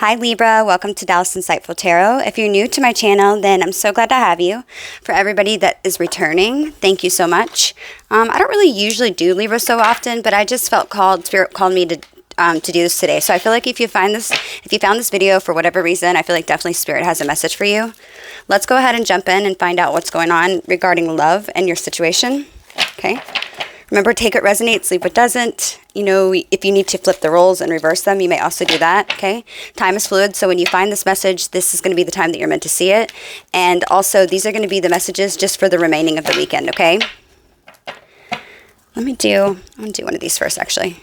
Hi Libra, welcome to Dallas Insightful Tarot. If you're new to my channel, then I'm so glad to have you. For everybody that is returning, thank you so much. I don't really usually do Libra so often, but I just felt called, Spirit called me to do this today. So I feel like if you found this video for whatever reason, I feel like definitely Spirit has a message for you. Let's go ahead and jump in and find out what's going on regarding love and your situation. Okay. Remember, take what resonates, leave what doesn't. You know, if you need to flip the roles and reverse them, you may also do that, okay? Time is fluid, so when you find this message, this is going to be the time that you're meant to see it. And also, these are going to be the messages just for the remaining of the weekend, okay? I'm going to do one of these first, actually.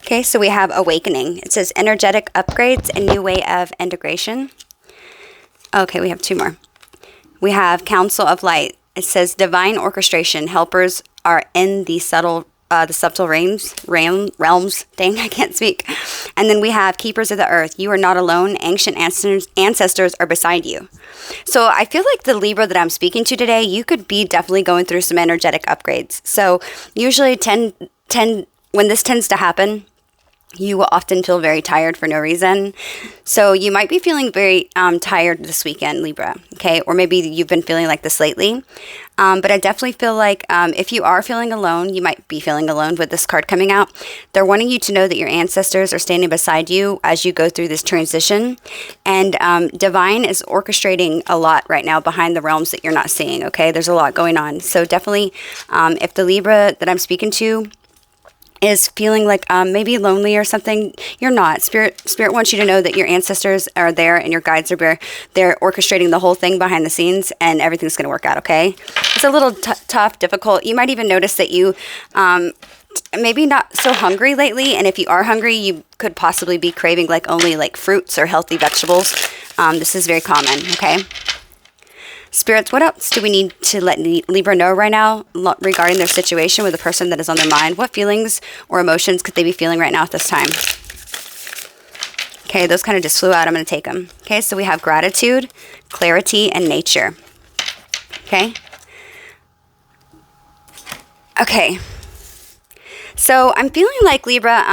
Okay, so we have awakening. It says energetic upgrades and new way of integration. Okay, we have two more. We have council of light. It says divine orchestration. Helpers are in the subtle realms. Dang, I can't speak. And then we have keepers of the earth. You are not alone. Ancient ancestors are beside you. So I feel like the Libra that I'm speaking to today, you could be definitely going through some energetic upgrades. So usually when this tends to happen, you will often feel very tired for no reason. So you might be feeling very tired this weekend, Libra, okay? Or maybe you've been feeling like this lately. But I definitely feel like if you are feeling alone, you might be feeling alone with this card coming out. They're wanting you to know that your ancestors are standing beside you as you go through this transition. And divine is orchestrating a lot right now behind the realms that you're not seeing, okay? There's a lot going on. So definitely, if the Libra that I'm speaking to is feeling like maybe lonely or something, you're not. Spirit wants you to know that your ancestors are there and your guides are there. They're orchestrating the whole thing behind the scenes, and everything's going to work out, okay? It's a little tough, difficult. You might even notice that you maybe not so hungry lately, and if you are hungry, you could possibly be craving like only like fruits or healthy vegetables. This is very common, okay? Spirits, what else do we need to let Libra know right now regarding their situation with the person that is on their mind? What feelings or emotions could they be feeling right now at this time? Okay, those kind of just flew out. I'm going to take them. Okay, so we have gratitude, clarity, and nature. Okay. Okay. So I'm feeling like Libra,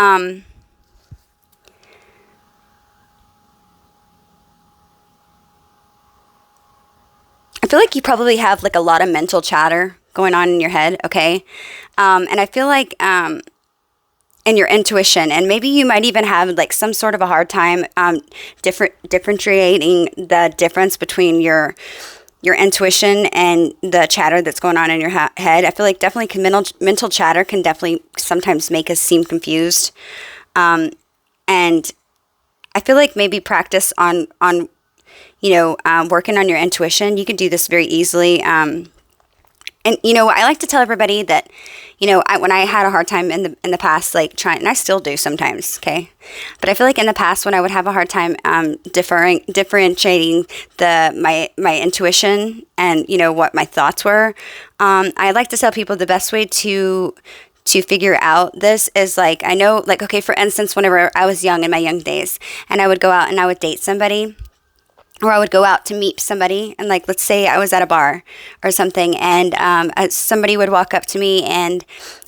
I feel like you probably have like a lot of mental chatter going on in your head, okay? And I feel like in your intuition, and maybe you might even have like some sort of a hard time differentiating the difference between your intuition and the chatter that's going on in your head. I feel like definitely mental chatter can definitely sometimes make us seem confused. And I feel like maybe practice on working on your intuition. You can do this very easily. And, I like to tell everybody that, when I had a hard time in the past, like trying, and I still do sometimes, okay? But I feel like in the past when I would have a hard time differentiating my intuition and, what my thoughts were, I like to tell people the best way to figure out this is like, I know, like, okay, for instance, whenever I was young in my young days and I would go out and I would date somebody, or I would go out to meet somebody, and like, let's say I was at a bar or something, and somebody would walk up to me, and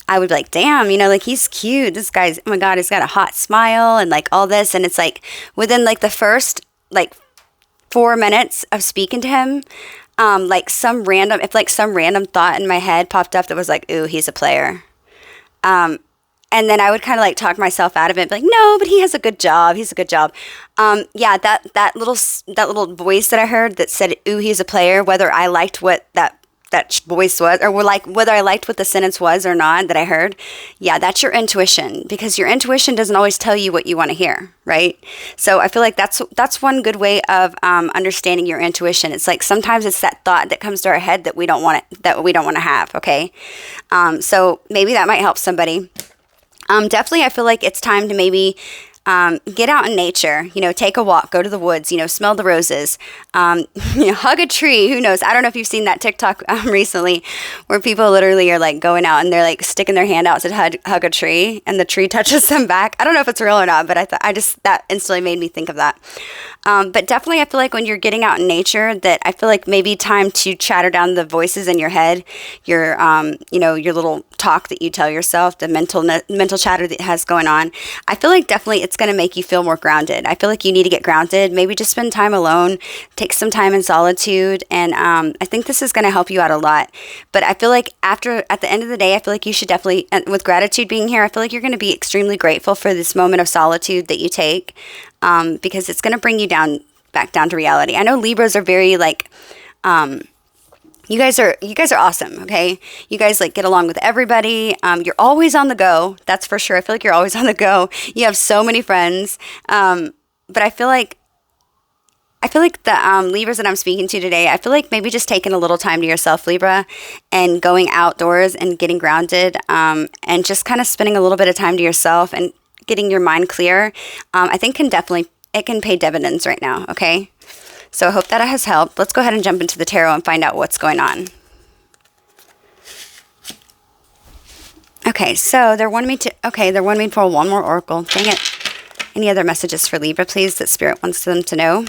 I would be like, damn, like, he's cute. This guy's, oh my God, he's got a hot smile, and like all this, and it's like within like the first like 4 minutes of speaking to him, if some random thought in my head popped up that was like, ooh, he's a player. And then I would kind of like talk myself out of it, like, no, but he has a good job. He's a good job. That little voice that I heard that said, ooh, he's a player, whether I liked what that voice was, or whether I liked what the sentence was or not that I heard. Yeah, that's your intuition, because your intuition doesn't always tell you what you want to hear, right? So I feel like that's one good way of understanding your intuition. It's like sometimes it's that thought that comes to our head that we don't want to have, okay? So maybe that might help somebody. Definitely, I feel like it's time to maybe Get out in nature, take a walk, go to the woods, smell the roses, hug a tree. Who knows? I don't know if you've seen that TikTok recently where people literally are like going out and they're like sticking their hand out to hug a tree and the tree touches them back. I don't know if it's real or not, but that instantly made me think of that. But definitely I feel like when you're getting out in nature that I feel like maybe time to chatter down the voices in your head, your little talk that you tell yourself, the mental chatter that has going on. I feel like definitely it's going to make you feel more grounded. I feel like you need to get grounded. Maybe just spend time alone, take some time in solitude. And I think this is going to help you out a lot. But I feel like at the end of the day, I feel like you should definitely, with gratitude being here, I feel like you're going to be extremely grateful for this moment of solitude that you take, because it's going to bring you back down to reality. I know Libras are very like, you guys are awesome, okay? You guys like get along with everybody. You're always on the go. That's for sure. I feel like you're always on the go. You have so many friends. But I feel like the Libras that I'm speaking to today, I feel like maybe just taking a little time to yourself, Libra, and going outdoors and getting grounded, and just kind of spending a little bit of time to yourself and getting your mind clear, I think it can pay dividends right now, okay? So I hope that has helped. Let's go ahead and jump into the tarot and find out what's going on. Okay, so they're wanting me to pull one more oracle. Dang it. Any other messages for Libra, please, that Spirit wants them to know?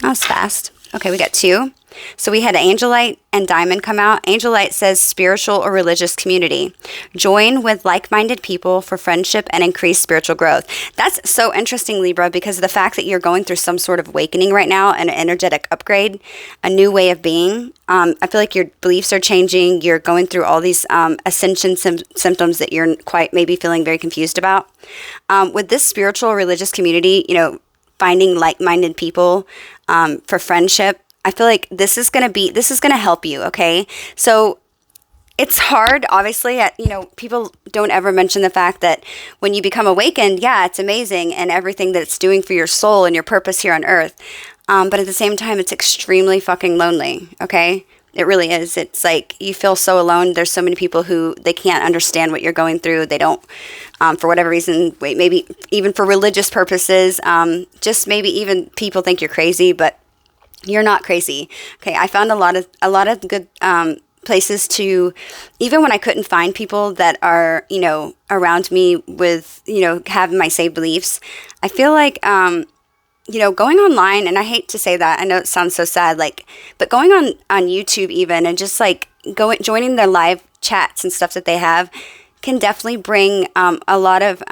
That was fast. Okay, we got 2. So we had Angelite and Diamond come out. Angelite says spiritual or religious community. Join with like-minded people for friendship and increased spiritual growth. That's so interesting, Libra, because of the fact that you're going through some sort of awakening right now, an energetic upgrade, a new way of being. I feel like your beliefs are changing. You're going through all these ascension symptoms that you're quite maybe feeling very confused about. With this spiritual or religious community, finding like-minded people for friendship, I feel like this is going to help you, okay? So it's hard, obviously, people don't ever mention the fact that when you become awakened, yeah, it's amazing and everything that it's doing for your soul and your purpose here on earth. But at the same time, it's extremely fucking lonely, okay? It really is. It's like you feel so alone. There's so many people who they can't understand what you're going through. They don't, for whatever reason, maybe even for religious purposes, just maybe even people think you're crazy, but you're not crazy. Okay, I found a lot of good places to, even when I couldn't find people that are, around me with, have my same beliefs. I feel like, going online, and I hate to say that, I know it sounds so sad, but going on YouTube even, and just joining their live chats and stuff that they have can definitely bring a lot of,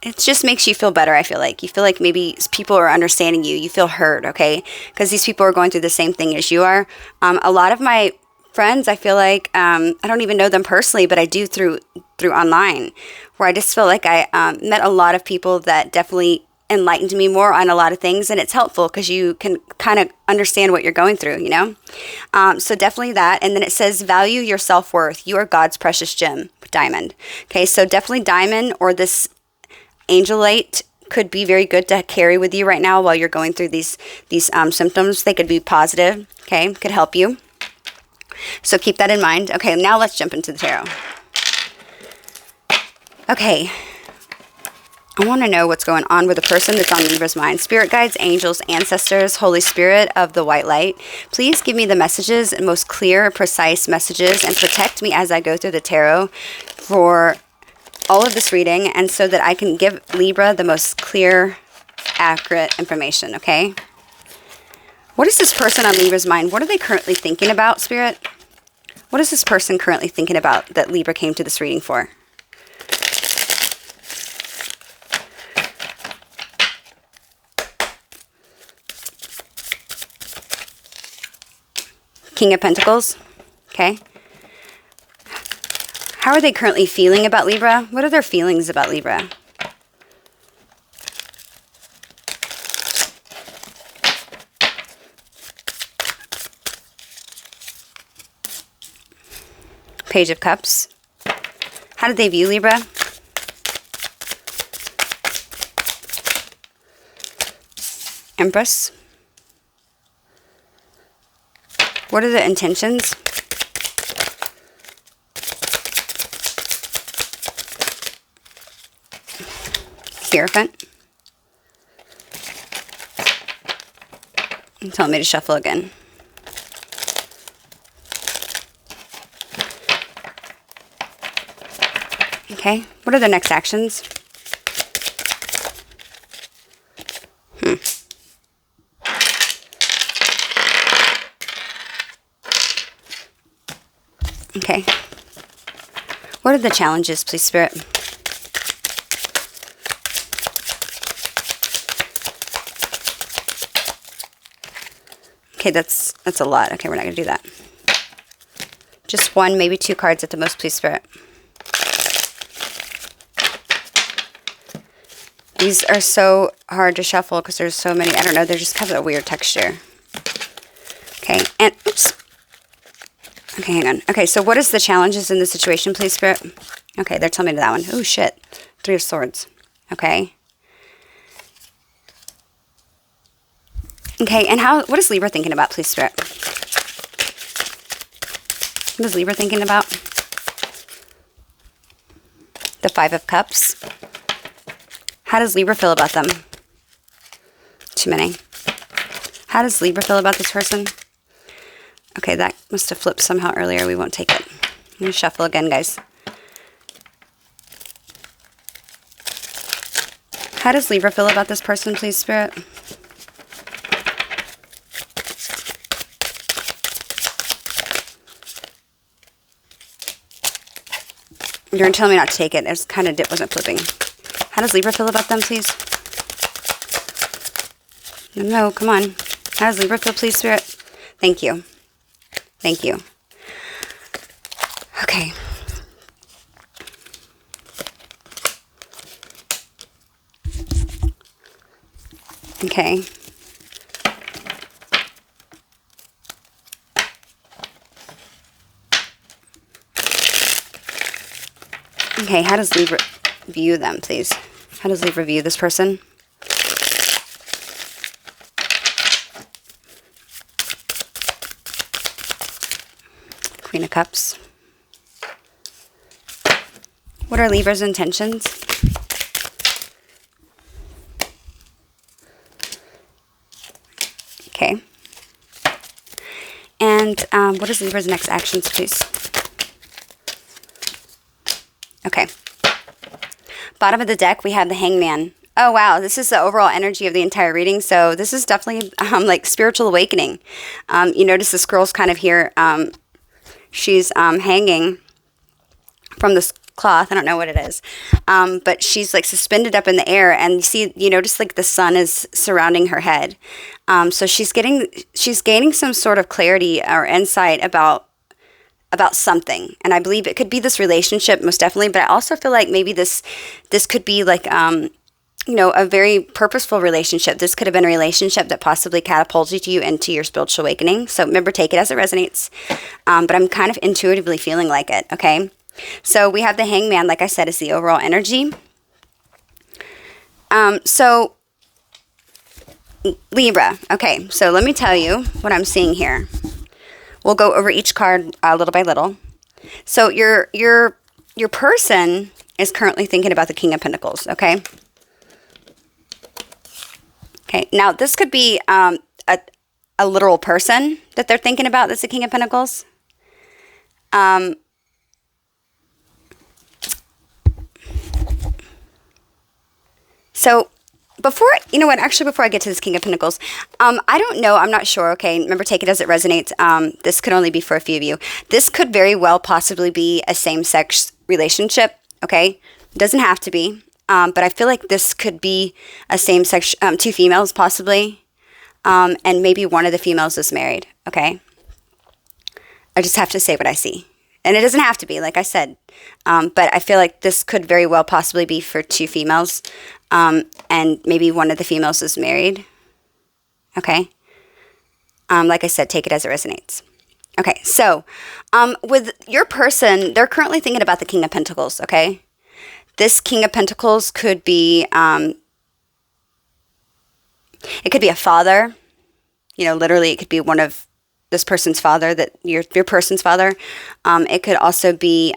it just makes you feel better, I feel like. You feel like maybe people are understanding you. You feel heard, okay? Because these people are going through the same thing as you are. A lot of my friends, I feel like, I don't even know them personally, but I do through online, where I just feel like I met a lot of people that definitely enlightened me more on a lot of things, and it's helpful because you can kind of understand what you're going through, So definitely that. And then it says, value your self-worth. You are God's precious gem, Diamond. Okay, so definitely Diamond or this Angelite could be very good to carry with you right now while you're going through these symptoms. They could be positive, okay, could help you. So keep that in mind. Okay, now let's jump into the tarot. Okay, I want to know what's going on with the person that's on Libra's mind. Spirit guides, angels, ancestors, Holy Spirit of the white light, please give me the messages and most clear, precise messages, and protect me as I go through the tarot for all of this reading, and so that I can give Libra the most clear, accurate information, okay? What is this person on Libra's mind? What are they currently thinking about, Spirit? What is this person currently thinking about that Libra came to this reading for? King of Pentacles, okay? How are they currently feeling about Libra? What are their feelings about Libra? Page of Cups. How do they view Libra? Empress. What are the intentions? Hierophant. And telling me to shuffle again. Okay, what are the next actions? Okay. What are the challenges, please, Spirit? Okay, that's a lot. Okay, we're not going to do that. Just one, maybe two cards at the most, please, Spirit. These are so hard to shuffle because there's so many. I don't know. They just have a weird texture. Okay, and oops. Okay, hang on. Okay, so what is the challenges in the situation, please, Spirit? Okay, they're telling me that one. Oh, shit. 3 of Swords. Okay. Okay, and what is Libra thinking about, please, Spirit? What is Libra thinking about? The 5 of Cups. How does Libra feel about them? Too many. How does Libra feel about this person? Okay, that must have flipped somehow earlier. We won't take it. I'm going to shuffle again, guys. How does Libra feel about this person, please, Spirit? You're going to tell me not to take it. It kind of wasn't flipping. How does Libra feel about them, please? No, come on. How does Libra feel, please, Spirit? Thank you. Thank you. Okay. Okay. Okay, how does Libra view them, please? How does Libra view this person? Queen of Cups. What are Libra's intentions? Okay. And what is Libra's next actions, please? Okay. Bottom of the deck, we have the Hangman. Oh, wow. This is the overall energy of the entire reading. So this is definitely like spiritual awakening. You notice this girl's kind of here. She's hanging from this cloth. I don't know what it is. But she's like suspended up in the air. And you notice like the sun is surrounding her head. So she's gaining some sort of clarity or insight about something. And I believe it could be this relationship, most definitely. But I also feel like maybe this could be like, a very purposeful relationship. This could have been a relationship that possibly catapulted you into your spiritual awakening. So remember, take it as it resonates. But I'm kind of intuitively feeling like it, okay? So we have the Hangman, like I said, is the overall energy. So Libra, okay, so let me tell you what I'm seeing here. We'll go over each card little by little. So your person is currently thinking about the King of Pentacles, okay? Okay, now this could be a literal person that they're thinking about that's the King of Pentacles. So before I get to this King of Pentacles, I don't know, I'm not sure, okay? Remember, take it as it resonates. This could only be for a few of you. This could very well possibly be a same-sex relationship, okay? It doesn't have to be. But I feel like this could be a same-sex, 2 females possibly, and maybe one of the females is married, okay? I just have to say what I see. And it doesn't have to be, like I said, but I feel like this could very well possibly be for 2 females, and maybe one of the females is married, okay? Like I said, take it as it resonates. Okay, so with your person, they're currently thinking about the King of Pentacles, okay? This King of Pentacles could be, it could be a father. Literally, it could be one of this person's father, that your person's father. It could also be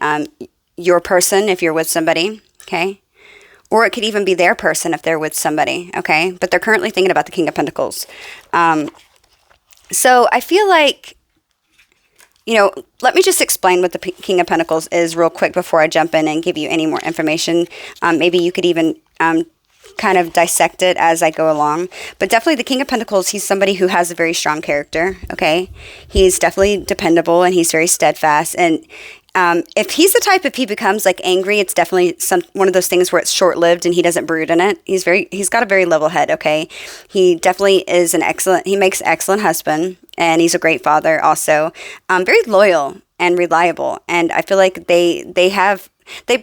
your person if you're with somebody, okay? Or it could even be their person if they're with somebody, okay? But they're currently thinking about the King of Pentacles. So I feel like, let me just explain what the King of Pentacles is real quick before I jump in and give you any more information. Maybe you could even kind of dissect it as I go along. But definitely the King of Pentacles, he's somebody who has a very strong character, okay? He's definitely dependable and he's very steadfast. And if he's the type, if he becomes like angry, it's definitely one of those things where it's short-lived and he doesn't brood in it. He's got a very level head, okay? He definitely is he makes an excellent husband, and he's a great father also. Very loyal and reliable. And I feel like they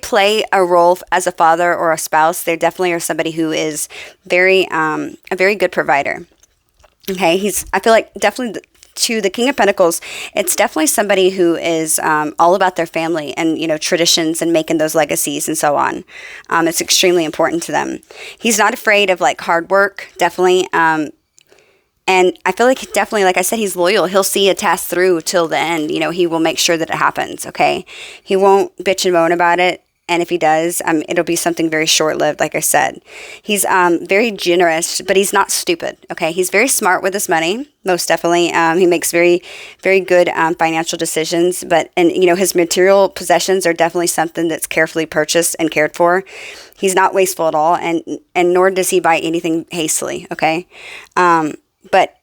play a role as a father or a spouse. They definitely are somebody who is a very good provider. Okay, I feel like definitely to the King of Pentacles, it's definitely somebody who is all about their family and, traditions and making those legacies and so on. It's extremely important to them. He's not afraid of like hard work, definitely. And I feel like definitely, like I said, he's loyal. He'll see a task through till the end. He will make sure that it happens, okay? He won't bitch and moan about it. And if he does, it'll be something very short-lived, like I said. He's very generous, but he's not stupid, okay? He's very smart with his money, most definitely. He makes very, very good financial decisions. But his material possessions are definitely something that's carefully purchased and cared for. He's not wasteful at all, and nor does he buy anything hastily, okay? But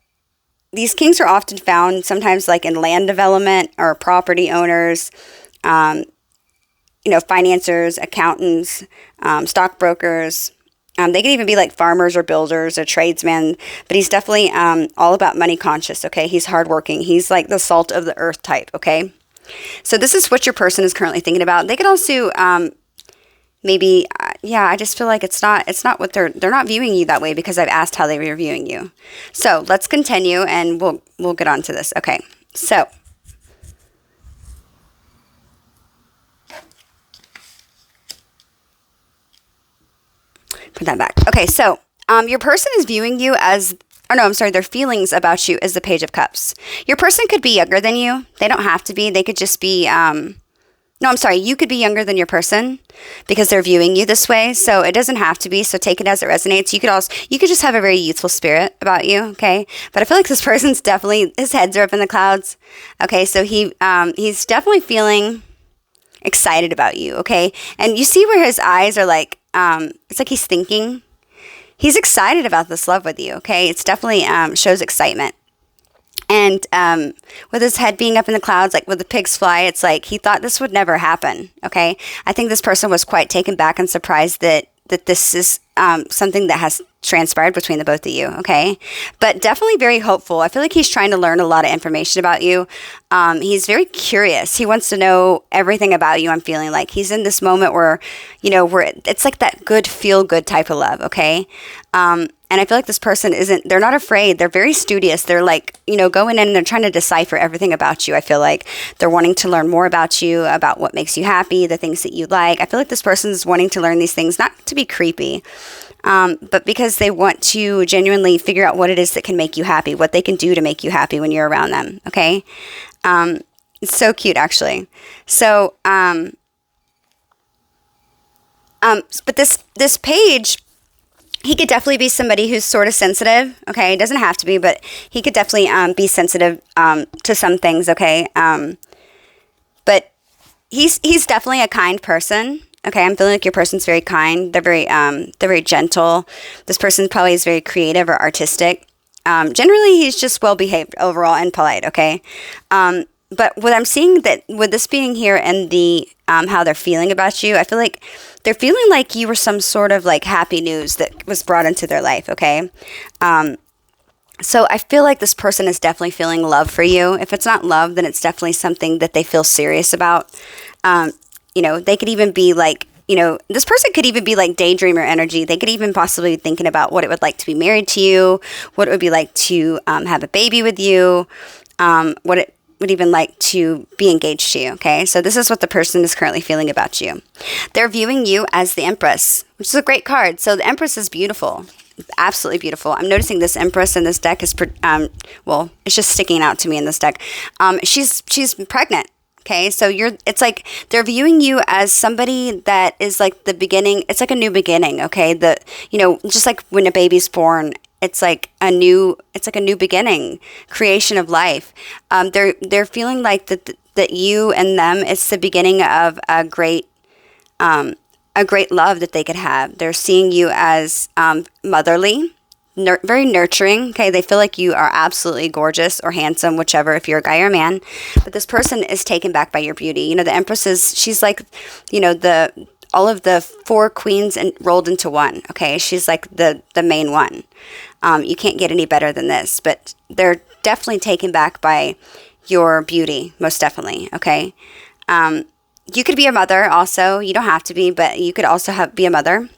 these kings are often found sometimes like in land development or property owners, financiers, accountants, stockbrokers. They can even be like farmers or builders or tradesmen, but he's definitely all about money conscious, okay? He's hardworking. He's like the salt of the earth type, okay? So this is what your person is currently thinking about. They could also maybe, I just feel like it's not what they're not viewing you that way because I've asked how they were viewing you. So let's continue and we'll get on to this. Okay, so put that back. Okay, so your person is viewing you their feelings about you as the Page of Cups. Your person could be younger than you. They don't have to be. They could just be, you could be younger than your person because they're viewing you this way. So it doesn't have to be. So take it as it resonates. You could just have a very youthful spirit about you. Okay. But I feel like this person's definitely, his heads are up in the clouds. Okay. So he's definitely feeling excited about you. Okay. And you see where his eyes are like, it's like he's thinking. He's excited about this love with you. Okay. It's definitely, shows excitement. And with his head being up in the clouds, like with the pig's fly, it's like he thought this would never happen, okay? I think this person was quite taken back and surprised that this is something that has transpired between the both of you, okay? But definitely very hopeful. I feel like he's trying to learn a lot of information about you. He's very curious. He wants to know everything about you. I'm feeling like he's in this moment where it's like that good, feel-good type of love, okay? And I feel like this person they're not afraid. They're very studious. They're like, going in and they're trying to decipher everything about you. I feel like they're wanting to learn more about you, about what makes you happy, the things that you like. I feel like this person is wanting to learn these things, not to be creepy, but because they want to genuinely figure out what it is that can make you happy, what they can do to make you happy when you're around them, okay? It's so cute, actually. So, but this page, he could definitely be somebody who's sort of sensitive, okay? It doesn't have to be, but he could definitely be sensitive to some things, okay? But he's definitely a kind person, okay? I'm feeling like your person's very kind. They're very gentle. This person probably is very creative or artistic. Generally, he's just well-behaved overall and polite, okay? But what I'm seeing that with this being here and the how they're feeling about you, I feel like they're feeling like you were some sort of like happy news that was brought into their life, okay? So I feel like this person is definitely feeling love for you. If it's not love, then it's definitely something that they feel serious about. They could even be like, this person could even be like daydreamer energy. They could even possibly be thinking about what it would like to be married to you, what it would be like to have a baby with you, what it would even like to be engaged to you, okay? So this is what the person is currently feeling about you. They're viewing you as the Empress, which is a great card. So the Empress is beautiful, absolutely beautiful. I'm noticing this Empress in this deck is, it's just sticking out to me in this deck. She's pregnant, Okay, so it's like they're viewing you as somebody that is like the beginning. It's like a new beginning. Okay, just like when a baby's born, it's like a new beginning, creation of life. They're feeling like that you and them, it's the beginning of a great love that they could have. They're seeing you as motherly, very nurturing. Okay, they feel like you are absolutely gorgeous or handsome, whichever, if you're a guy or a man. But this person is taken back by your beauty. The Empress she's like, all of the four queens and rolled into one. Okay, she's like the main one. You can't get any better than this. But they're definitely taken back by your beauty, most definitely. Okay, you could be a mother also. You don't have to be, but you could also be a mother.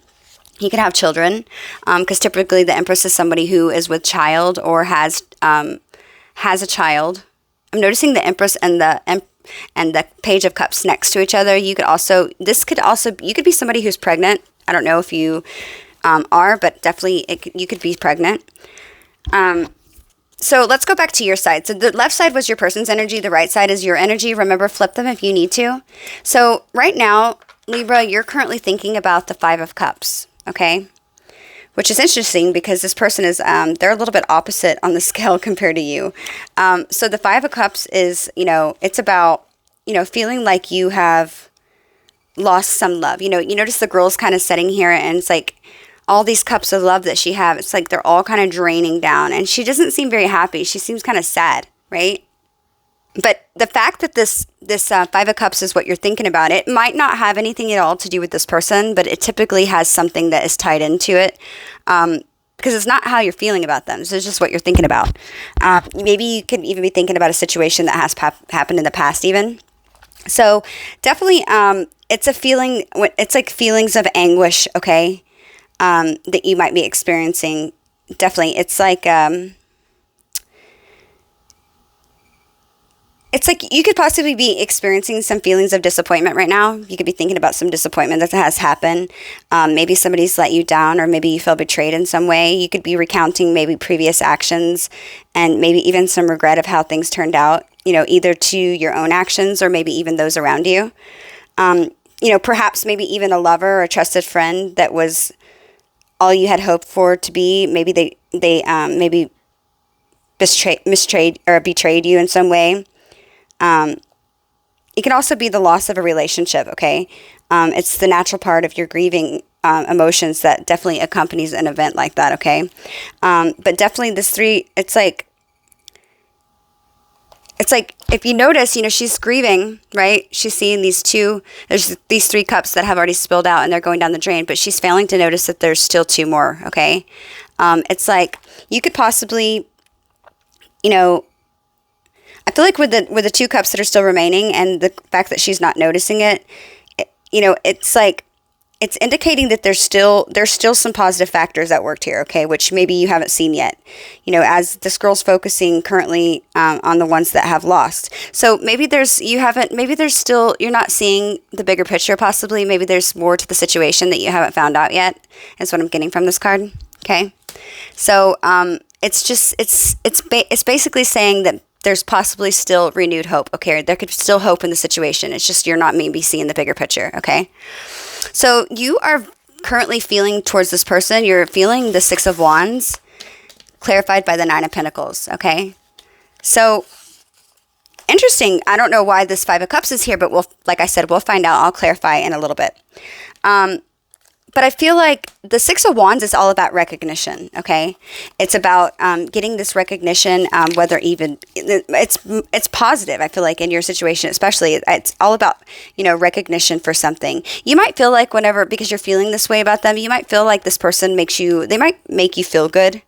You could have children, because typically the Empress is somebody who is with child or has a child. I'm noticing the Empress and the Page of Cups next to each other. You could be somebody who's pregnant. I don't know if you are, but definitely you could be pregnant. So let's go back to your side. So the left side was your person's energy. The right side is your energy. Remember, flip them if you need to. So right now, Libra, you're currently thinking about the Five of Cups. Okay, which is interesting because this person is, they're a little bit opposite on the scale compared to you. So the Five of Cups is, it's about, feeling like you have lost some love. You notice the girl's kind of sitting here and it's like all these cups of love that she have, it's like they're all kind of draining down and she doesn't seem very happy. She seems kind of sad, right? But the fact that this Five of Cups is what you're thinking about, it might not have anything at all to do with this person, but it typically has something that is tied into it, because it's not how you're feeling about them. So it's just what you're thinking about. Maybe you could even be thinking about a situation that has happened in the past even. So definitely, it's a feeling, it's like feelings of anguish, okay, that you might be experiencing. Definitely. It's like you could possibly be experiencing some feelings of disappointment right now. You could be thinking about some disappointment that has happened. Maybe somebody's let you down or maybe you feel betrayed in some way. You could be recounting maybe previous actions and maybe even some regret of how things turned out, either to your own actions or maybe even those around you. Perhaps maybe even a lover or a trusted friend that was all you had hoped for to be. Maybe they maybe betrayed you in some way. It can also be the loss of a relationship, okay? It's the natural part of your grieving emotions that definitely accompanies an event like that, okay? But definitely this three, it's like if you notice, she's grieving, right? She's seeing there's these three cups that have already spilled out and they're going down the drain, but she's failing to notice that there's still two more, okay? It's like you could possibly, I feel like with the two cups that are still remaining and the fact that she's not noticing it, it's like it's indicating that there's still some positive factors at work here, okay, which maybe you haven't seen yet. As this girl's focusing currently on the ones that have lost. So maybe you're not seeing the bigger picture possibly. Maybe there's more to the situation that you haven't found out yet, is what I'm getting from this card, okay? So it's basically saying that there's possibly still renewed hope, okay? There could still hope in the situation. It's just you're not maybe seeing the bigger picture, okay? So you are currently feeling towards this person, you're feeling the Six of Wands, clarified by the Nine of Pentacles, okay? So, interesting. I don't know why this Five of Cups is here, but like I said, we'll find out. I'll clarify in a little bit. But I feel like the Six of Wands is all about recognition, okay? It's about getting this recognition, whether even, it's positive, I feel like, in your situation especially. It's all about, recognition for something. You might feel like because you're feeling this way about them, you might feel like this person they might make you feel good.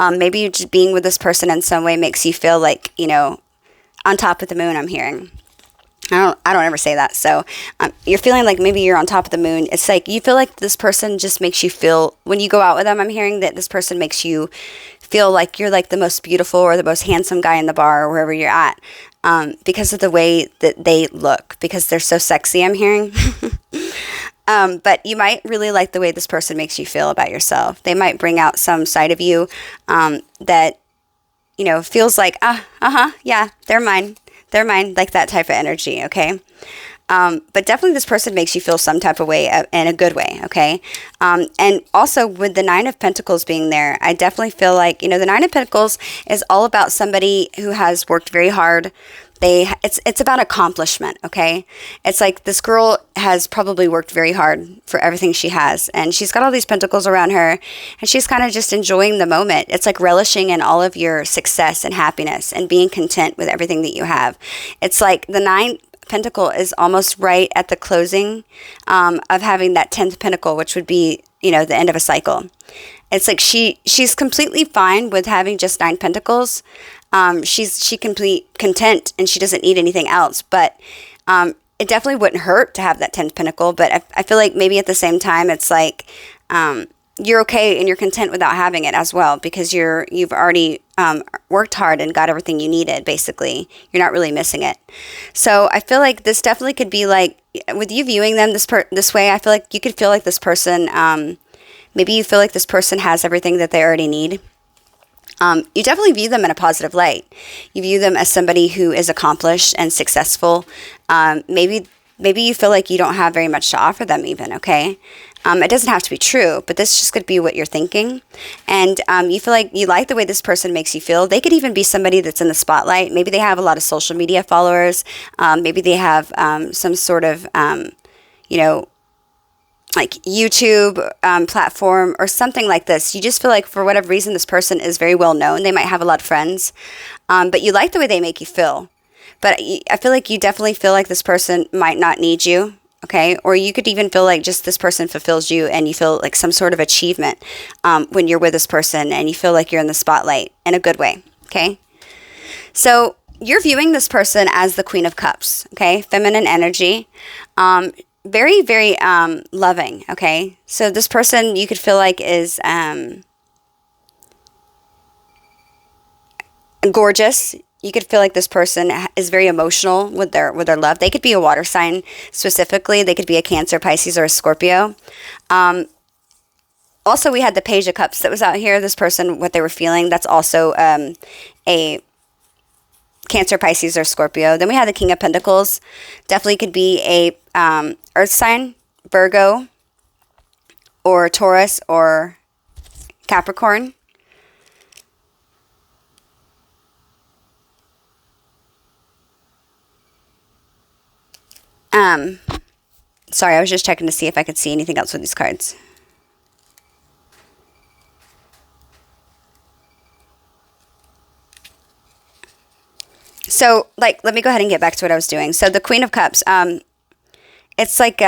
Maybe just being with this person in some way makes you feel like, on top of the moon, I'm hearing. I don't ever say that. So you're feeling like maybe you're on top of the moon. It's like you feel like this person just makes you feel, when you go out with them, I'm hearing that this person makes you feel like you're like the most beautiful or the most handsome guy in the bar or wherever you're at, because of the way that they look, because they're so sexy, I'm hearing. But you might really like the way this person makes you feel about yourself. They might bring out some side of you that, feels like, yeah, they're mine. They're mine, like that type of energy, okay? But definitely this person makes you feel some type of way in a good way, okay? And also with the Nine of Pentacles being there, I definitely feel like, the Nine of Pentacles is all about somebody who has worked very hard. It's about accomplishment, okay? It's like this girl has probably worked very hard for everything she has, and she's got all these pentacles around her, and she's kind of just enjoying the moment. It's like relishing in all of your success and happiness and being content with everything that you have. It's like the Nine Pentacle is almost right at the closing of having that 10th Pentacle, which would be, the end of a cycle. It's like she's completely fine with having just 9 Pentacles. She complete content and she doesn't need anything else. But it definitely wouldn't hurt to have that 10th Pentacle. But I feel like maybe at the same time, it's like you're okay and you're content without having it as well, because you've already worked hard and got everything you needed. Basically, you're not really missing it. So I feel like this definitely could be like, with you viewing them this way, I feel like you could feel like this person. Maybe you feel like this person has everything that they already need. You definitely view them in a positive light. You view them as somebody who is accomplished and successful. Maybe you feel like you don't have very much to offer them even, okay? It doesn't have to be true, but this just could be what you're thinking. And you feel like you like the way this person makes you feel. They could even be somebody that's in the spotlight. Maybe they have a lot of social media followers. Maybe they have some sort of, like YouTube platform or something like this. You just feel like for whatever reason, this person is very well known. They might have a lot of friends, but you like the way they make you feel. But I feel like you definitely feel like this person might not need you, okay? Or you could even feel like just this person fulfills you and you feel like some sort of achievement when you're with this person and you feel like you're in the spotlight in a good way, okay? So you're viewing this person as the Queen of Cups, okay? Feminine energy. Very, very loving, okay? So this person you could feel like is gorgeous. You could feel like this person is very emotional with their love. They could be a water sign specifically. They could be a Cancer, Pisces, or a Scorpio. Also, we had the Page of Cups that was out here. This person, what they were feeling, that's also a Cancer, Pisces, or Scorpio. Then we had the King of Pentacles. Definitely could be a Earth sign, Virgo, or Taurus, or Capricorn. Sorry, I was just checking to see if I could see anything else with these cards. So, let me go ahead and get back to what I was doing. So, the Queen of Cups, it's like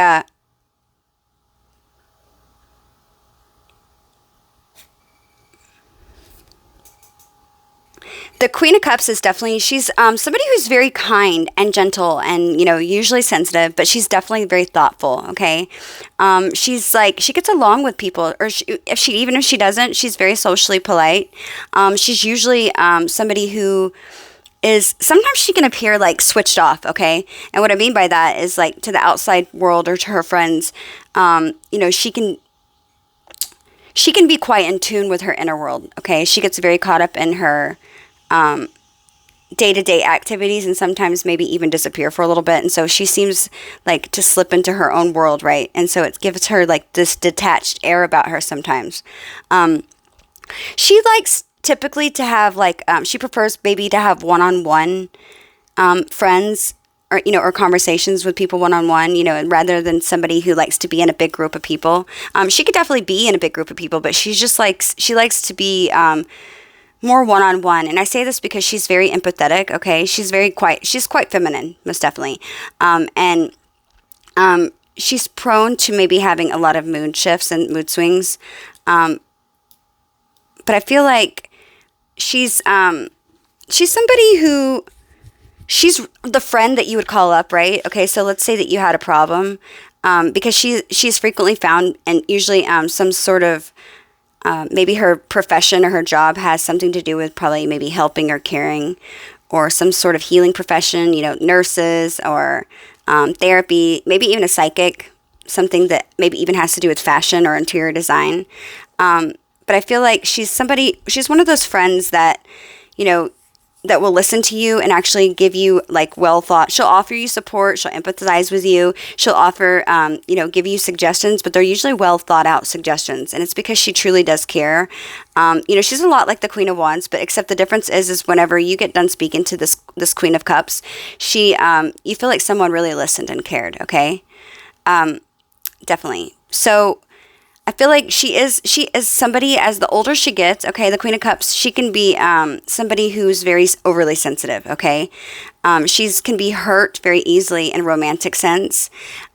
the Queen of Cups is definitely, she's somebody who's very kind and gentle and, usually sensitive, but she's definitely very thoughtful, okay? She's like, she gets along with people, or if she doesn't, she's very socially polite. She's usually somebody who is, sometimes she can appear like switched off, okay? And what I mean by that is like to the outside world or to her friends, she can be quite in tune with her inner world, okay? She gets very caught up in her day-to-day activities and sometimes maybe even disappear for a little bit. And so she seems like to slip into her own world, right? And so it gives her like this detached air about her sometimes. She likes typically to have like, she prefers maybe to have one-on-one friends or conversations with people one-on-one, rather than somebody who likes to be in a big group of people. She could definitely be in a big group of people, but she likes to be more one-on-one. And I say this because she's very empathetic, okay? She's quite feminine, most definitely. And she's prone to maybe having a lot of mood shifts and mood swings. But I feel like she's somebody who, she's the friend that you would call up, right? Okay, so let's say that you had a problem, because she's frequently found, and usually some sort of, maybe her profession or her job has something to do with probably maybe helping or caring, or some sort of healing profession, nurses or therapy, maybe even a psychic, something that maybe even has to do with fashion or interior design. But I feel like she's one of those friends that, that will listen to you and actually give you like well thought. She'll offer you support. She'll empathize with you. She'll offer, give you suggestions, but they're usually well thought out suggestions. And it's because she truly does care. She's a lot like the Queen of Wands, but except the difference is whenever you get done speaking to this Queen of Cups, you feel like someone really listened and cared. Okay. Definitely. So I feel like she is somebody, as the older she gets, okay, the Queen of Cups, she can be somebody who's very overly sensitive, okay? She can be hurt very easily in a romantic sense.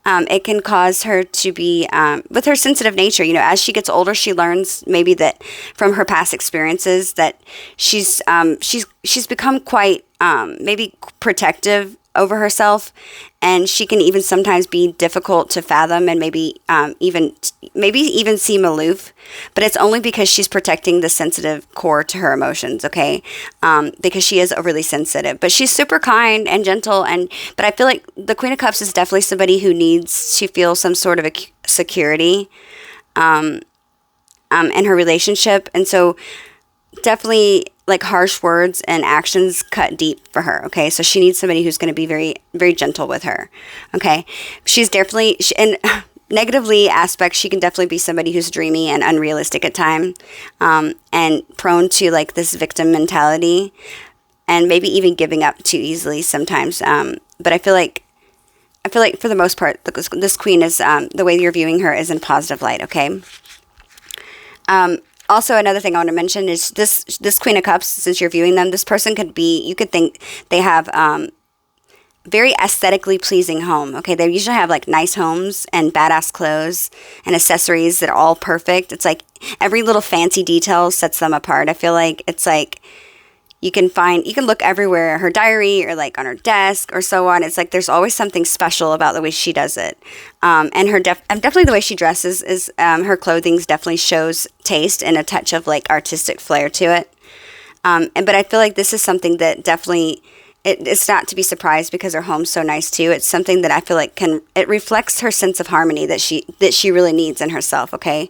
It can cause her to be, with her sensitive nature, as she gets older, she learns maybe that from her past experiences that she's become quite maybe protective over herself, and she can even sometimes be difficult to fathom and maybe even seem aloof, but it's only because she's protecting the sensitive core to her emotions, okay? Because she is overly sensitive, but she's super kind and gentle, but I feel like the Queen of Cups is definitely somebody who needs to feel some sort of a security in her relationship, and so definitely like harsh words and actions cut deep for her. Okay. So she needs somebody who's going to be very, very gentle with her. Okay. She's definitely, in negatively aspects, she can definitely be somebody who's dreamy and unrealistic at time, and prone to like this victim mentality and maybe even giving up too easily sometimes. But I feel like for the most part, this queen is, the way you're viewing her is in positive light. Okay. Also, another thing I want to mention is this Queen of Cups, since you're viewing them, this person you could think they have very aesthetically pleasing home. Okay, they usually have like nice homes and badass clothes and accessories that are all perfect. It's like every little fancy detail sets them apart. I feel like it's like you can look everywhere, her diary or like on her desk or so on. It's like there's always something special about the way she does it. And definitely the way she dresses is, her clothing definitely shows taste and a touch of like artistic flair to it. But I feel like this is something that definitely, it's not to be surprised because her home's so nice too. It's something that I feel like it reflects her sense of harmony that she really needs in herself. Okay.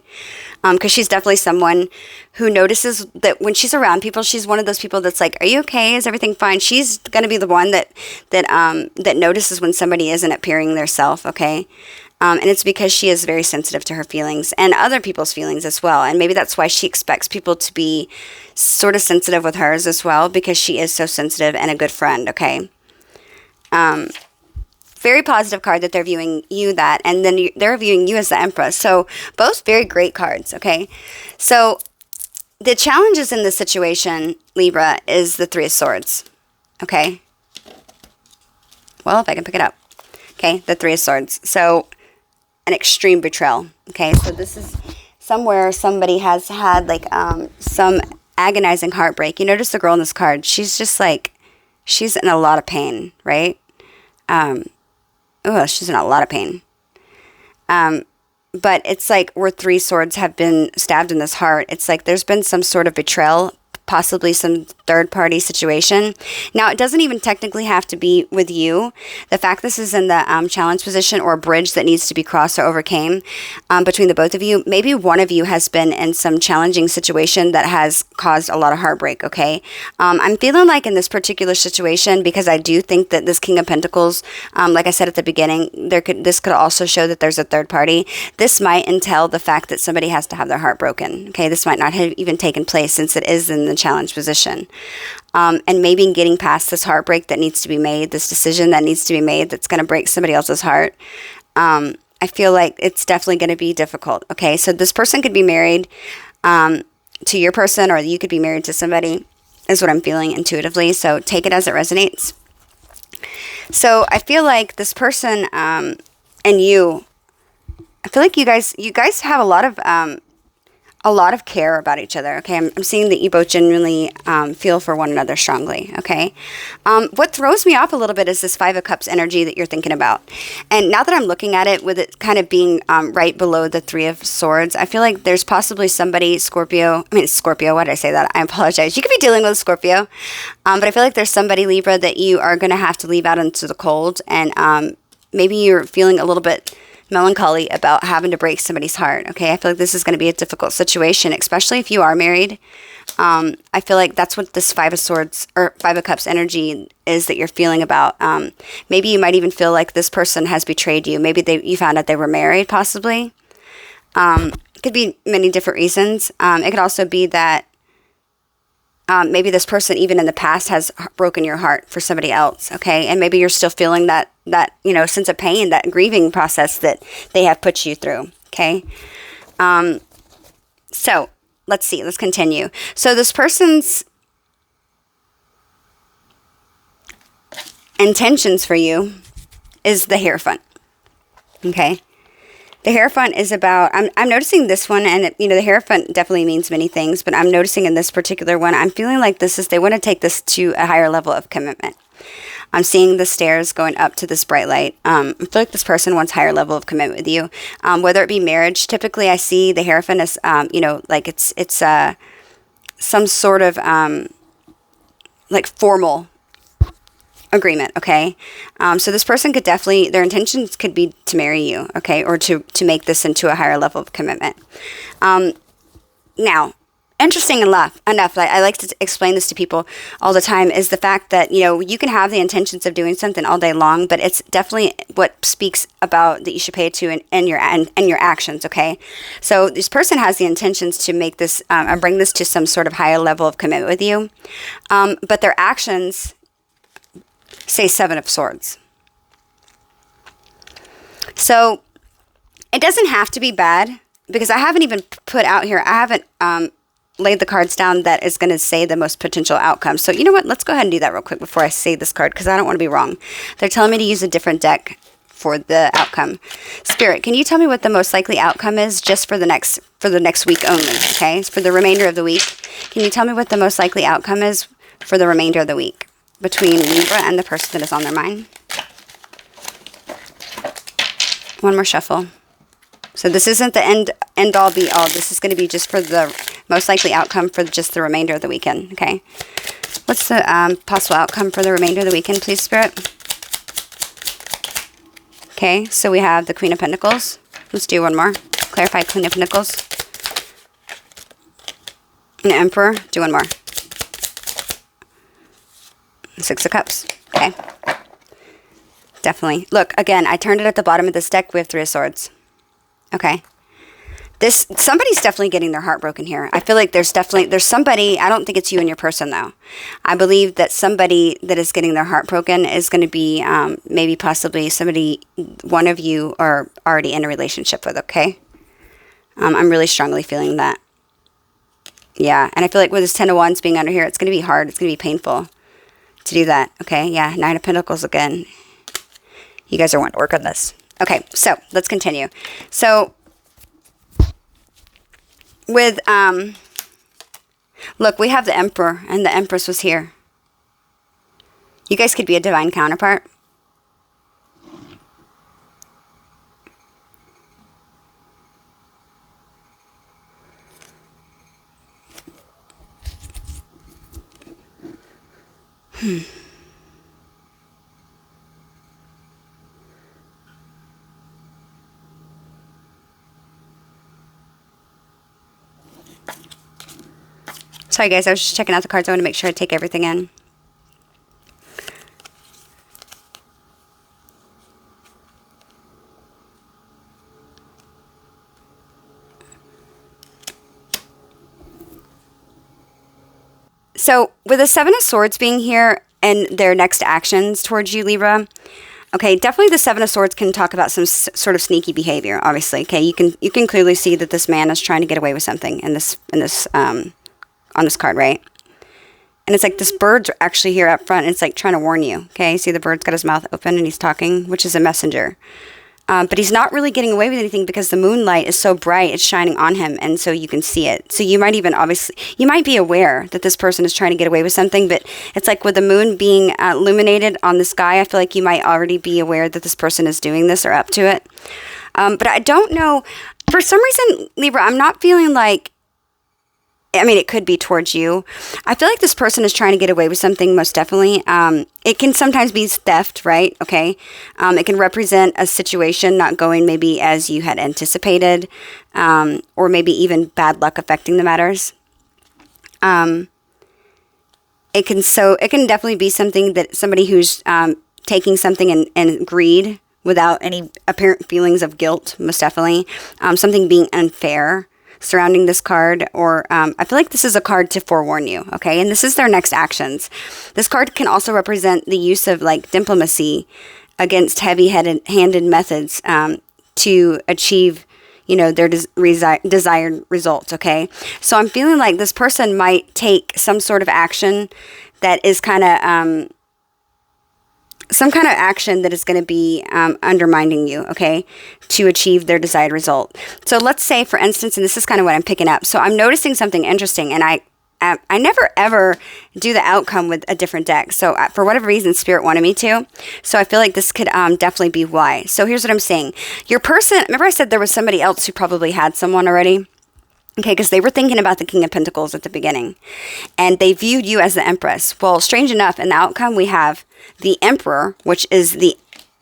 Because she's definitely someone who notices that when she's around people, she's one of those people that's like, "Are you okay? Is everything fine?" She's going to be the one that notices when somebody isn't appearing their self, okay? And it's because she is very sensitive to her feelings and other people's feelings as well. And maybe that's why she expects people to be sort of sensitive with hers as well, because she is so sensitive and a good friend, okay? Very positive card that they're viewing you that, and then they're viewing you as the Empress. So both very great cards, okay? So the challenges in this situation, Libra, is the Three of Swords, okay? Well, if I can pick it up. Okay, the Three of Swords. So an extreme betrayal, okay? So this is somewhere somebody has had like some agonizing heartbreak. You notice the girl in this card, she's just like, she's in a lot of pain, right? She's in a lot of pain. But it's like where three swords have been stabbed in this heart. It's like there's been some sort of betrayal, possibly some third-party situation. Now, it doesn't even technically have to be with you. The fact this is in the challenge position or a bridge that needs to be crossed or overcame between the both of you, maybe one of you has been in some challenging situation that has caused a lot of heartbreak, okay? I'm feeling like in this particular situation, because I do think that this King of Pentacles, like I said at the beginning, this could also show that there's a third party. This might entail the fact that somebody has to have their heart broken, okay? This might not have even taken place since it is in the challenge position. And maybe getting past this heartbreak that needs to be made, this decision that needs to be made that's going to break somebody else's heart, I feel like it's definitely going to be difficult. Okay, so this person could be married to your person, or you could be married to somebody, is what I'm feeling intuitively. So take it as it resonates. So I feel like this person and you, I feel like you guys have a lot of care about each other, okay? I'm seeing that you both genuinely feel for one another strongly, okay? What throws me off a little bit is this Five of Cups energy that you're thinking about. And now that I'm looking at it with it kind of being right below the Three of Swords, I feel like there's possibly somebody, Scorpio, why did I say that? I apologize. You could be dealing with Scorpio, but I feel like there's somebody, Libra, that you are going to have to leave out into the cold, and maybe you're feeling a little bit melancholy about having to break somebody's heart, okay? I feel like this is going to be a difficult situation, especially if you are married. I feel like that's what this Five of Swords or Five of Cups energy is that you're feeling about. Maybe you might even feel like this person has betrayed you. Maybe you found out they were married, possibly. It could be many different reasons. It could also be that maybe this person, even in the past, has broken your heart for somebody else, okay? And maybe you're still feeling that sense of pain, that grieving process that they have put you through, okay? So let's see. Let's continue. So this person's intentions for you is the Hierophant, okay? The Hierophant is about, I'm noticing this one, and the Hierophant definitely means many things, but I'm noticing in this particular one, I'm feeling like they want to take this to a higher level of commitment. I'm seeing the stairs going up to this bright light. I feel like this person wants higher level of commitment with you, whether it be marriage. Typically, I see the Hierophant as, like it's some sort of like formal agreement, okay? So this person could definitely, their intentions could be to marry you, okay? Or to make this into a higher level of commitment. Now, interesting enough, I like to explain this to people all the time, is the fact that, you can have the intentions of doing something all day long, but it's definitely what speaks about that you should pay to in your actions, okay? So this person has the intentions to make this, or bring this to some sort of higher level of commitment with you, but their actions say Seven of Swords. So it doesn't have to be bad, because I haven't even put out here, I haven't laid the cards down that is going to say the most potential outcomes. So you know what? Let's go ahead and do that real quick before I say this card, because I don't want to be wrong. They're telling me to use a different deck for the outcome. Spirit, can you tell me what the most likely outcome is just for the next week only, okay? For the remainder of the week. Can you tell me what the most likely outcome is for the remainder of the week between Libra and the person that is on their mind? One more shuffle. So this isn't the end all be all. This is going to be just for the most likely outcome for just the remainder of the weekend, okay? What's the possible outcome for the remainder of the weekend, please, Spirit? Okay, so we have the Queen of Pentacles. Let's do one more. Clarify Queen of Pentacles. And the Emperor. Do one more. Six of Cups. Okay. Definitely. Look, again, I turned it at the bottom of this deck. We have Three of Swords. Okay. Somebody's definitely getting their heart broken here. I feel like there's somebody, I don't think it's you and your person though. I believe that somebody that is getting their heart broken is going to be maybe possibly somebody one of you are already in a relationship with, okay? I'm really strongly feeling that. Yeah, and I feel like with this Ten of Wands being under here, it's going to be hard. It's going to be painful to do that, okay? Yeah, Nine of Pentacles again. You guys are wanting to work on this. Okay, so let's continue. So with, look, we have the Emperor, and the Empress was here. You guys could be a divine counterpart. Sorry guys, I was just checking out the cards. I want to make sure I take everything in. So with the Seven of Swords being here and their next actions towards you, Libra, okay, definitely the Seven of Swords can talk about some sort of sneaky behavior, obviously. Okay, you can clearly see that this man is trying to get away with something in this on this card, right? And it's like this bird's actually here up front. And it's like trying to warn you. Okay, see the bird's got his mouth open and he's talking, which is a messenger. But he's not really getting away with anything because the moonlight is so bright, it's shining on him, and so you can see it. So you might even you might be aware that this person is trying to get away with something, but it's like with the moon being illuminated on the sky, I feel like you might already be aware that this person is doing this or up to it. But I don't know. For some reason, Libra, I'm not feeling like, I mean, it could be towards you. I feel like this person is trying to get away with something, most definitely. It can sometimes be theft, right? Okay. It can represent a situation not going maybe as you had anticipated, or maybe even bad luck affecting the matters. It can definitely be something that somebody who's taking something and greed without any apparent feelings of guilt, most definitely. Something being unfair surrounding this card, or I feel like this is a card to forewarn you, okay? And this is their next actions. This card can also represent the use of like diplomacy against heavy-handed methods to achieve, their desired results, okay? So I'm feeling like this person might take some sort of action that is kind of, some kind of action that is going to be undermining you, okay, to achieve their desired result. So let's say, for instance, and this is kind of what I'm picking up. So I'm noticing something interesting, and I never ever do the outcome with a different deck. So for whatever reason, Spirit wanted me to. So I feel like this could definitely be why. So here's what I'm saying. Your person, remember I said there was somebody else who probably had someone already? Okay, because they were thinking about the King of Pentacles at the beginning. And they viewed you as the Empress. Well, strange enough, in the outcome we have the Emperor, which is the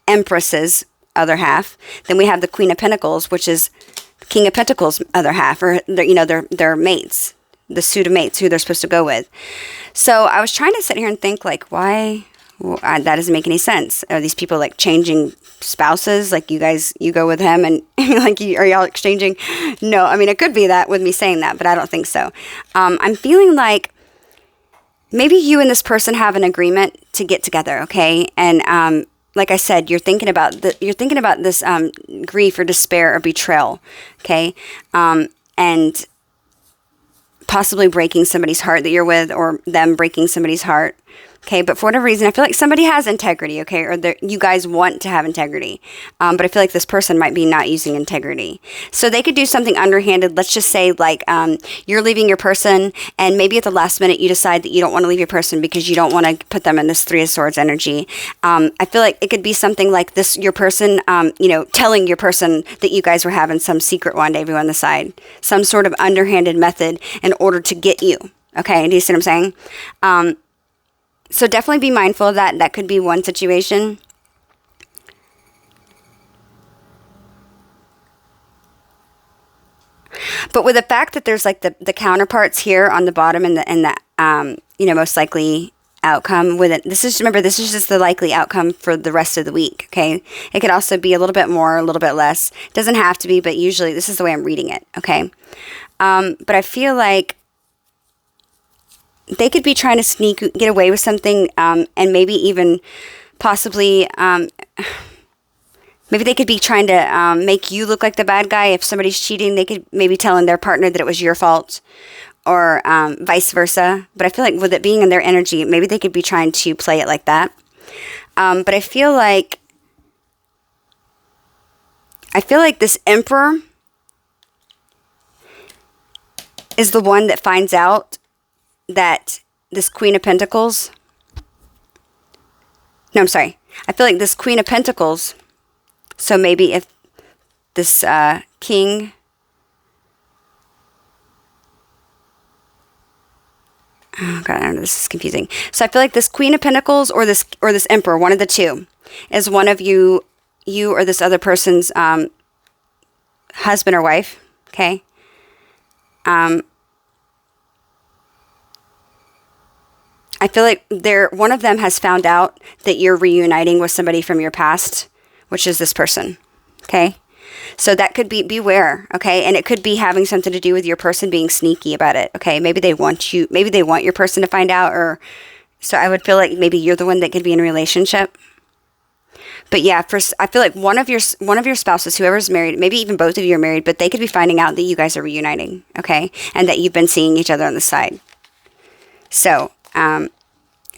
Empress's other half. Then we have the Queen of Pentacles, which is the King of Pentacles' other half, or their mates, the suit of mates who they're supposed to go with. So I was trying to sit here and think, like, why? Well, that doesn't make any sense. Are these people like changing spouses? Like you go with him and like, are y'all exchanging? No, I mean, it could be that with me saying that, but I don't think so. I'm feeling like maybe you and this person have an agreement to get together. Okay. And, like I said, you're thinking about this, grief or despair or betrayal. Okay. And possibly breaking somebody's heart that you're with, or them breaking somebody's heart. Okay, but for whatever reason, I feel like somebody has integrity, okay, or you guys want to have integrity, but I feel like this person might be not using integrity. So they could do something underhanded. Let's just say, like, you're leaving your person, and maybe at the last minute you decide that you don't want to leave your person because you don't want to put them in this Three of Swords energy. I feel like it could be something like this, your person, telling your person that you guys were having some secret rendezvous on the side, some sort of underhanded method in order to get you, okay, do you see what I'm saying? So definitely be mindful of that. That could be one situation. But with the fact that there's like the counterparts here on the bottom and the most likely outcome with it. This is just the likely outcome for the rest of the week. Okay. It could also be a little bit more, a little bit less. It doesn't have to be, but usually this is the way I'm reading it. Okay. But I feel like they could be trying to get away with something, and maybe even possibly, maybe they could be trying to make you look like the bad guy. If somebody's cheating, they could maybe telling their partner that it was your fault, or vice versa. But I feel like with it being in their energy, maybe they could be trying to play it like that. But I feel like this Emperor is the one that finds out that this Queen of Pentacles, no, I'm sorry. I feel like this Queen of Pentacles, so maybe if this King, oh God, I don't know, this is confusing. So I feel like this Queen of Pentacles or this Emperor, one of the two, is one of you or this other person's husband or wife, okay? I feel like one of them has found out that you're reuniting with somebody from your past, which is this person, okay? So that could be, beware, okay? And it could be having something to do with your person being sneaky about it, okay? Maybe they want your person to find out, or so I would feel like maybe you're the one that could be in a relationship. But yeah, I feel like one of your spouses, whoever's married, maybe even both of you are married, but they could be finding out that you guys are reuniting, okay? And that you've been seeing each other on the side. So,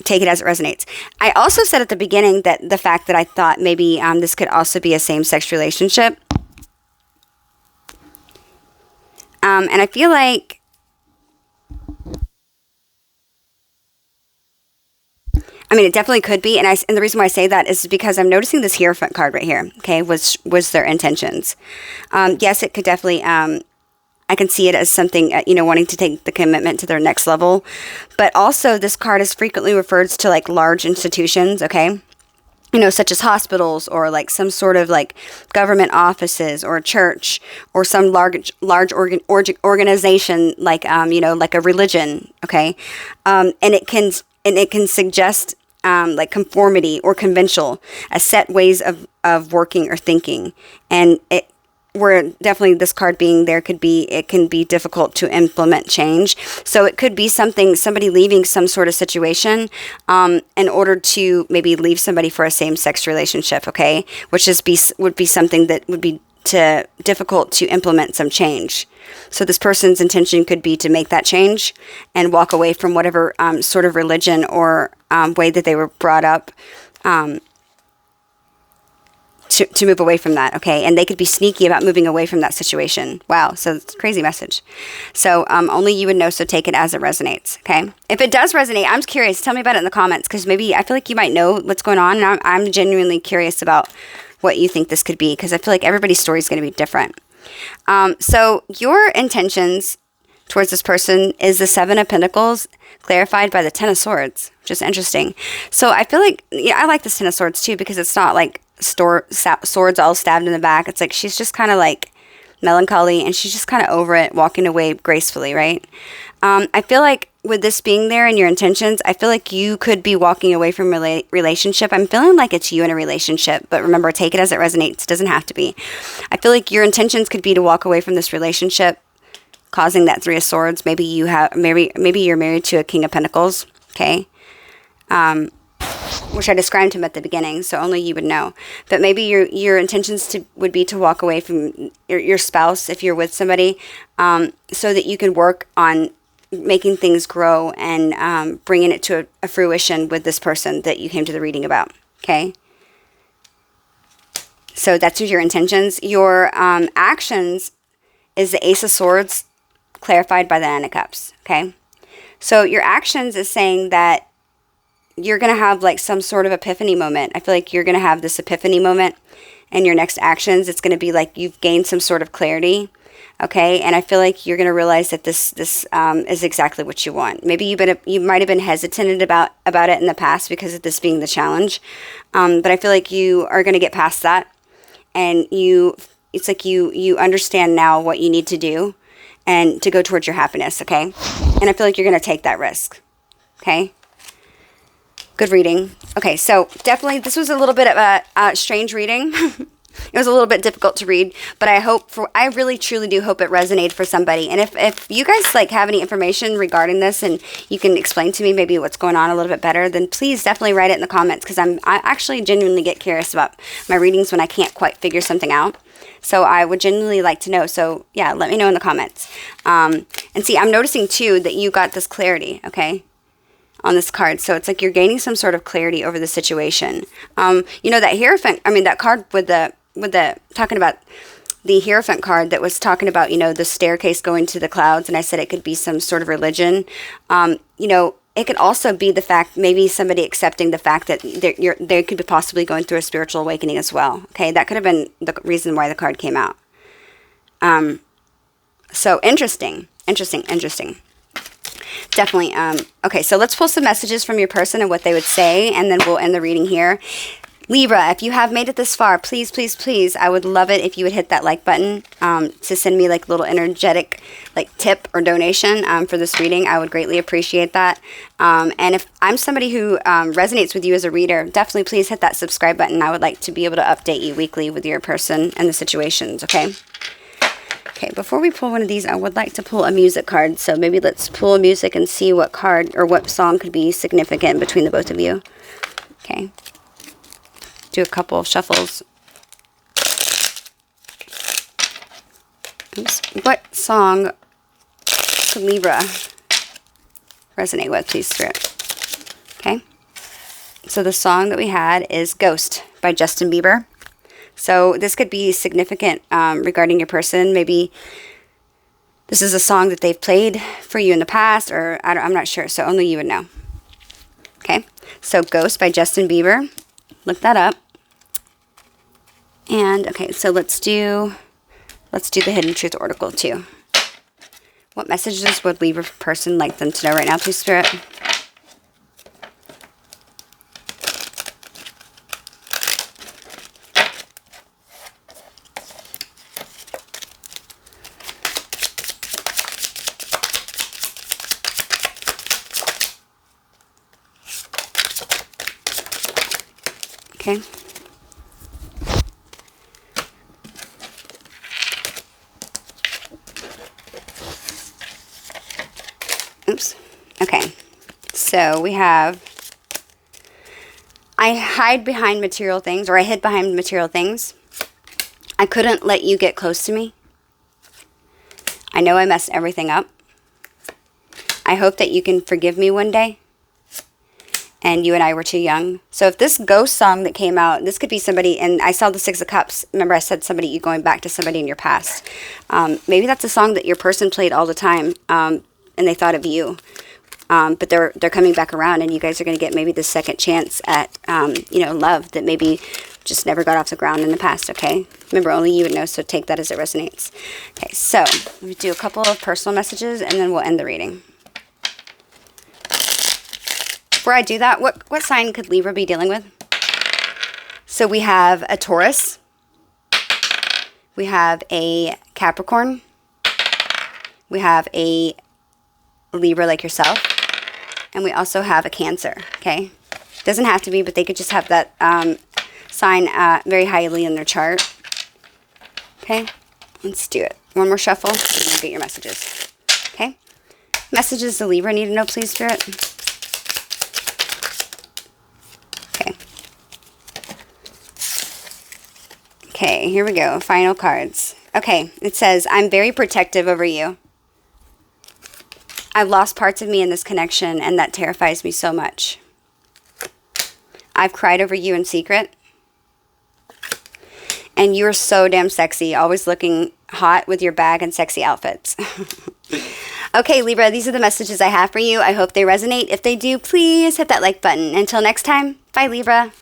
take it as it resonates. I also said at the beginning that the fact that I thought maybe this could also be a same-sex relationship. And I feel like it definitely could be, and the reason why I say that is because I'm noticing this Hierophant card right here, okay, was their intentions. Yes, it could definitely, I can see it as something, wanting to take the commitment to their next level, but also this card is frequently referred to like large institutions, okay? such as hospitals or like some sort of like government offices or a church or some large organization like, like a religion. Okay. And it can suggest like conformity or conventional, a set ways of working or thinking. And where definitely this card being there it can be difficult to implement change. So it could be somebody leaving some sort of situation in order to maybe leave somebody for a same-sex relationship, okay? Which would be something that would be difficult to implement some change. So this person's intention could be to make that change and walk away from whatever sort of religion or way that they were brought up, to move away from that, okay? And they could be sneaky about moving away from that situation. Wow, so it's a crazy message. So only you would know, so take it as it resonates, okay? If it does resonate, I'm curious. Tell me about it in the comments, because maybe I feel like you might know what's going on, and I'm genuinely curious about what you think this could be, because I feel like everybody's story is going to be different. So your intentions towards this person is the Seven of Pentacles, clarified by the Ten of Swords, which is interesting. So I feel like, I like this Ten of Swords too, because it's not like swords all stabbed in the back. It's like she's just kind of like melancholy, and she's just kind of over it, walking away gracefully, right? I feel like with this being there and your intentions, I feel like you could be walking away from a relationship. I'm feeling like it's you in a relationship, but remember, take it as it resonates. It doesn't have to be. I feel like your intentions could be to walk away from this relationship, causing that Three of Swords. Maybe you're married to a King of Pentacles, okay? Which I described him at the beginning, so only you would know. But maybe your intentions would be to walk away from your spouse if you're with somebody, so that you can work on making things grow and bringing it to a fruition with this person that you came to the reading about, okay? So that's your intentions. Your actions is the Ace of Swords, clarified by the Nine of Cups, okay? So your actions is saying that you're going to have like some sort of epiphany moment. I feel like you're going to have this epiphany moment in your next actions. It's going to be like you've gained some sort of clarity, okay? And I feel like you're going to realize that this is exactly what you want. Maybe you might have been hesitant about it in the past because of this being the challenge, but I feel like you are going to get past that, and it's like you understand now what you need to do and to go towards your happiness, okay? And I feel like you're going to take that risk, okay? Good reading. Okay, so definitely this was a little bit of a strange reading. It was a little bit difficult to read, but I really truly do hope it resonated for somebody. And if you guys like have any information regarding this and you can explain to me maybe what's going on a little bit better, then please definitely write it in the comments, because I actually genuinely get curious about my readings when I can't quite figure something out. So I would genuinely like to know. So yeah, let me know in the comments. And see, I'm noticing too that you got this clarity, okay, on this card. So it's like you're gaining some sort of clarity over the situation. That Hierophant, that card with the talking about the Hierophant card that was talking about, the staircase going to the clouds, and I said it could be some sort of religion. It could also be the fact, maybe somebody accepting the fact that they could be possibly going through a spiritual awakening as well. Okay, that could have been the reason why the card came out. So interesting. Definitely. Okay, so let's pull some messages from your person and what they would say, and then we'll end the reading here. Libra, if you have made it this far, please, please, please, I would love it if you would hit that like button to send me like a little energetic like tip or donation for this reading. I would greatly appreciate that. And if I'm somebody who resonates with you as a reader, definitely please hit that subscribe button. I would like to be able to update you weekly with your person and the situations, okay? Okay, before we pull one of these, I would like to pull a music card. So maybe let's pull music and see what card or what song could be significant between the both of you. Okay. Do a couple of shuffles. Oops. What song could Libra resonate with, please, Spirit? Okay. So the song that we had is Ghost by Justin Bieber. So this could be significant regarding your person. Maybe this is a song that they've played for you in the past, or I'm not sure. So only you would know. Okay. So Ghost by Justin Bieber. Look that up. And okay, so let's do the Hidden Truth Oracle too. What messages would Libra person like them to know right now, please, Spirit? Okay. Oops. Okay. So we have, I hide behind material things, or I hid behind material things. I couldn't let you get close to me. I know I messed everything up. I hope that you can forgive me one day. And you and I were too young. So if this ghost song that came out, this could be somebody, and I saw the Six of Cups. Remember I said somebody, you going back to somebody in your past. Maybe that's a song that your person played all the time, and they thought of you. But they're coming back around, and you guys are going to get maybe the second chance at, love that maybe just never got off the ground in the past, okay? Remember, only you would know, so take that as it resonates. Okay, so let me do a couple of personal messages, and then we'll end the reading. Before I do that, what sign could Libra be dealing with? So we have a Taurus. We have a Capricorn. We have a Libra like yourself. And we also have a Cancer, okay? Doesn't have to be, but they could just have that sign very highly in their chart. Okay, let's do it. One more shuffle, and you'll get your messages. Okay, messages the Libra need to know, please, Spirit. Okay. Okay, here we go. Final cards. Okay, it says, I'm very protective over you. I've lost parts of me in this connection, and that terrifies me so much. I've cried over you in secret. And you're so damn sexy, always looking hot with your bag and sexy outfits. Okay, Libra, these are the messages I have for you. I hope they resonate. If they do, please hit that like button. Until next time, bye, Libra.